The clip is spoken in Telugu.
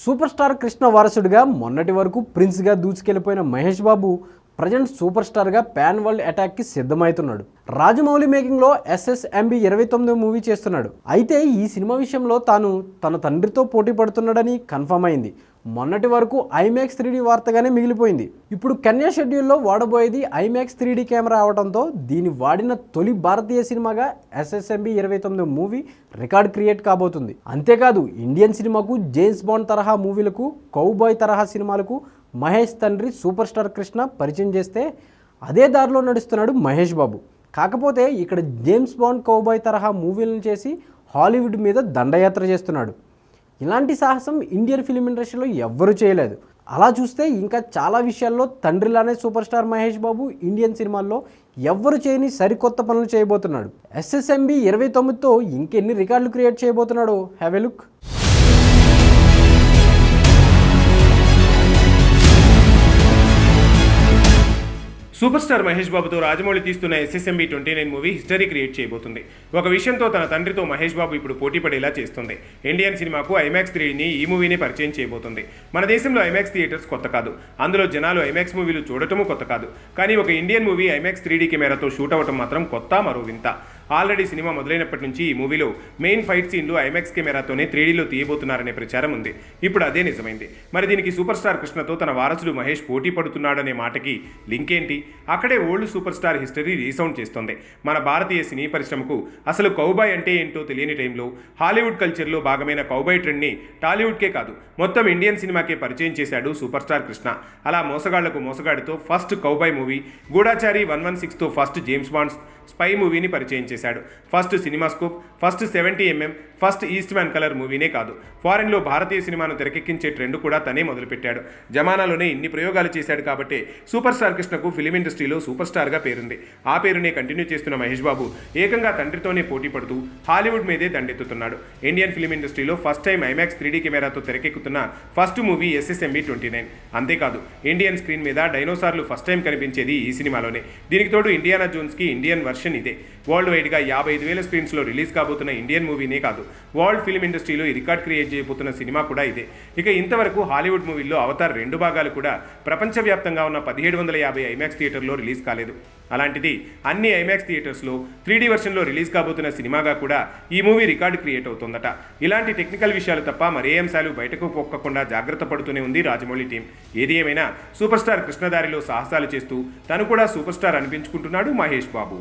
సూపర్ స్టార్ కృష్ణ వారసుడిగా మొన్నటి వరకు ప్రిన్స్గా దూసుకెళ్లిపోయిన మహేష్ బాబు ప్రజెంట్ సూపర్ స్టార్గా పాన్ వరల్డ్ అటాక్కి సిద్ధమవుతున్నాడు. రాజమౌళి మేకింగ్లో SSMB 29 మూవీ చేస్తున్నాడు. అయితే ఈ సినిమా విషయంలో తాను తన తండ్రితో పోటీ పడుతున్నాడని కన్ఫర్మ్ అయింది. మొన్నటి వరకు IMAX 3D వార్తగానే మిగిలిపోయింది. ఇప్పుడు కన్యా షెడ్యూల్లో వాడబోయేది IMAX 3D కెమెరా అవడంతో దీన్ని వాడిన తొలి భారతీయ సినిమాగా SSMB 29 మూవీ రికార్డ్ క్రియేట్ కాబోతుంది. అంతేకాదు ఇండియన్ సినిమాకు జేమ్స్ బాండ్ తరహా మూవీలకు, కౌబాయ్ తరహా సినిమాలకు మహేష్ తండ్రి సూపర్ స్టార్ కృష్ణ పరిచయం చేస్తే అదే దారిలో నడుస్తున్నాడు మహేష్ బాబు. కాకపోతే ఇక్కడ జేమ్స్ బాండ్, కౌబాయ్ తరహా మూవీలను చేసి హాలీవుడ్ మీద దండయాత్ర చేస్తున్నాడు. ఇలాంటి సాహసం ఇండియన్ ఫిలిం ఇండస్ట్రీలో ఎవ్వరూ చేయలేదు. అలా చూస్తే ఇంకా చాలా విషయాల్లో తండ్రిలానే super star Mahesh Babu Indian సినిమాల్లో ఎవ్వరు చేయని సరికొత్త పనులు చేయబోతున్నాడు. SSMB 29తో ఇంకెన్ని రికార్డులు క్రియేట్ చేయబోతున్నాడో have a look. Super star Mahesh బాబుతో రాజమౌళి తీస్తున్న SSMB 29 మూవీ హిస్టరీ క్రియేట్ చేయబోతుంది. ఒక విషయంతో తన తండ్రితో మహేష్ బాబు ఇప్పుడు పోటీ పడేలా చేస్తుంది. ఇండియన్ సినిమాకు IMAX 3Dని ఈ మూవీని పరిచయం చేయబోతుంది. మన దేశంలో IMAX థియేటర్స్ కొత్త కాదు, అందులో జనాలు IMAX మూవీలు చూడటము కొత్త కాదు. కానీ ఒక ఇండియన్ మూవీ IMAX 3D కెమెరాతో షూట్ అవ్వటం మాత్రం కొత్త, మరో వింత. ఆల్రెడీ సినిమా మొదలైనప్పటి నుంచి ఈ మూవీలో మెయిన్ ఫైట్ సీన్లు IMAX కెమెరాతోనే 3Dలో తీయబోతున్నారనే ప్రచారం ఉంది. ఇప్పుడు అదే నిజమైంది. మరి దీనికి సూపర్ స్టార్ కృష్ణతో తన వారసుడు మహేష్ పోటీ పడుతున్నాడనే మాటకి లింక్ ఏంటి? అక్కడే old super star history resound చేస్తోంది. మన భారతీయ సినీ పరిశ్రమకు అసలు కౌబాయ్ అంటే ఏంటో తెలియని టైంలో హాలీవుడ్ కల్చర్లో భాగమైన కౌబాయ్ ట్రెండ్ని టాలీవుడ్కే కాదు మొత్తం ఇండియన్ సినిమాకే పరిచయం చేశాడు సూపర్ స్టార్ కృష్ణ. అలా మోసగాళ్లకు మోసగాడితో ఫస్ట్ కౌబాయ్ మూవీ, గూఢాచారి 116తో ఫస్ట్ జేమ్స్ బాండ్ స్పై మూవీని పరిచయం చేశాడు. First cinemascope, first 70mm, first Eastman colour మూవీనే కాదు, ఫారెన్లో భారతీయ సినిమాను తెరకెక్కించే ట్రెండ్ కూడా తనే మొదలుపెట్టాడు. జమానాలోనే ఇన్ని ప్రయోగాలు చేశాడు కాబట్టి సూపర్ స్టార్ కృష్ణకు ఫిలిం ఇండస్ట్రీలో సూపర్ స్టార్గా పేరుంది. ఆ పేరునే కంటిన్యూ చేస్తున్న మహేష్ బాబు ఏకంగా తండ్రితోనే పోటీ పడుతూ హాలీవుడ్ మీదే దండెత్తుతున్నాడు. ఇండియన్ ఫిలిం ఇండస్ట్రీలో ఫస్ట్ టైం IMAX 3D కెమెరాతో తెరకెక్కుతున్న ఫస్ట్ మూవీ SSMB 29. అంతేకాదు ఇండియన్ స్క్రీన్ మీద డైనోసార్లు ఫస్ట్ టైం కనిపించేది ఈ సినిమాలోనే. దీనికి తోడు ఇండియానా జోన్స్కి ఇండియన్ వర్షన్ ఇదే. వరల్డ్ వైడ్గా 55,000 స్క్రీన్స్లో రిలీజ్ కాబోతున్న ఇండియన్ మూవీనే కాదు, వరల్డ్ ఫిలిం ఇండస్ట్రీలో ఈ రికార్డ్ క్రియేట్ చేయబోతున్న సినిమా కూడా ఇదే. ఇక ఇంతవరకు హాలీవుడ్ మూవీల్లో అవతార్ 2 భాగాలు కూడా ప్రపంచవ్యాప్తంగా ఉన్న 1750 IMAX థియేటర్లో రిలీజ్ కాలేదు. అలాంటిది అన్ని IMAX థియేటర్స్లో 3D వెర్షన్లో రిలీజ్ కాబోతున్న సినిమాగా కూడా ఈ మూవీ రికార్డు క్రియేట్ అవుతుందట. ఇలాంటి టెక్నికల్ విషయాలు తప్ప మరే అంశాలు బయటకు పొక్కకుండా జాగ్రత్త పడుతూనే ఉంది రాజమౌళి టీం. ఏది ఏమైనా సూపర్ స్టార్ కృష్ణదారిలో సాహసాలు చేస్తూ తను కూడా సూపర్ స్టార్ అనిపించుకుంటున్నాడు మహేష్ బాబు.